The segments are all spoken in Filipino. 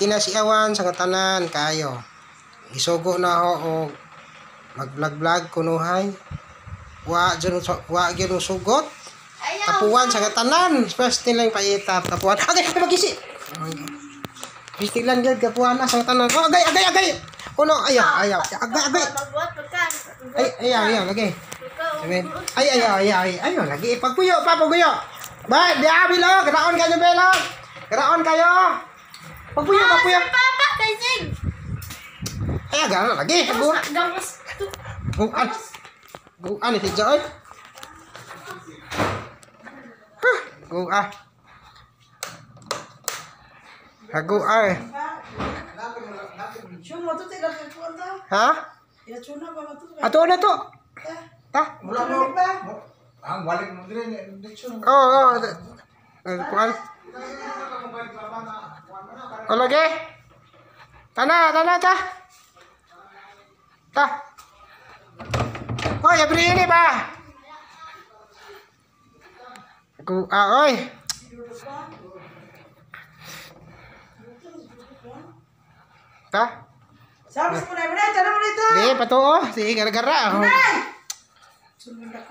kinasiawan sa tanan kayo. Isugo na ho og mag-vlog kunuhay. Wa gyud sugot. Tapuan sa tanan, first lang paitap tapuan. Agay magisi. First lang gyud tapuan na sa tanan. Oh, agay. Kuno ayaw. Agay. Ayaw lagi. Ayaw lagi. Pagpuyo. Ba, diabi lo, keraon kayo belok. Keraon kayo. Pagpuyo. Papa kaising. Ay, gano'n lagi. Guan iti Joy. Gua. Hagu ay. Ha? Ato na to. Ta? Ang balik mo dire direksyon. Oo. Kuan. O lagi. Tana ta. Ta. Hoy, abri ini ba? Oy. Ta? Sabi mo na, tanong mo dito. Di, patuo. Sige, gara-gara.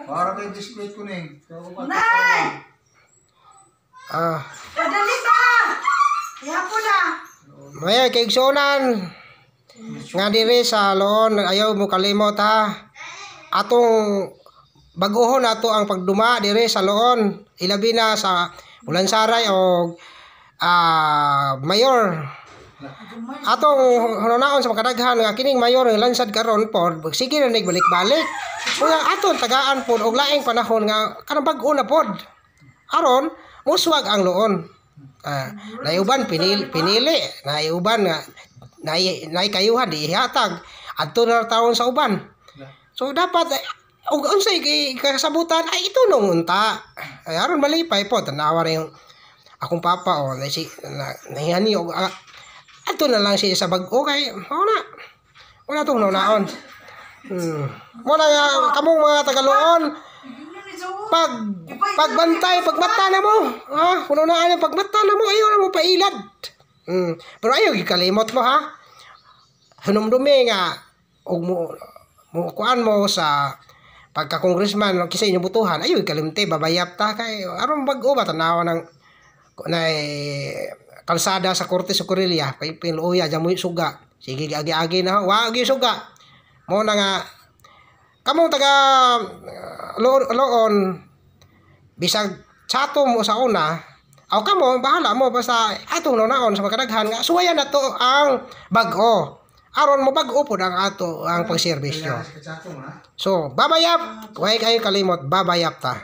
Para kay display ko ning. Nay! Padali ka! Ihapon na! May kaigsunan. Nga diri sa loon, ayaw mo kalimot ha. Atong baguhon ato ang pagduma diri sa loon. Ilabi na sa Ulansaray o mayor. Atong hunaon sa makadaghan nga kining mayor nga lansad karon pod sige na nagbalik-balik. Mga aton tagaan pod og laing panahon nga kanang bag-o na pod. Aron muswag ang loon. Naiuban pinili, naiuban nga naikayuhan di ihatag adto na taon sa uban. So dapat og unsay kasabutan ay ito nung unta. Ay aron malipay po tanawa rin yung akong papa o nahihani og ato na lang siya sa bag-o kay wala tong naon. Muna nga kamong mga Tagaloon pagbantay pagbata na mo kuno na ayo pagbata na mo ayo na mo pailad. Pero ayo gikalimot mo ha. Hunumdumi nga og mo kuan mo sa pagka-congressman kisa inyo butuhan ayo kalimte babayap ta kay aron bag-o ba tanaw ng kalsada sa Korte sa Corelia kay pinuya jamoy suga sige agi-agi na wagi suga mo na nga kamong taga loon bisag chato mo sa una aw kamo bahala mo basta atong naon sa makadaghan nga suwayan nato ang bag-o aron mo bag-o pod ang ato ang pagserbisyo. So babayap way kayo kalimot babayap ta.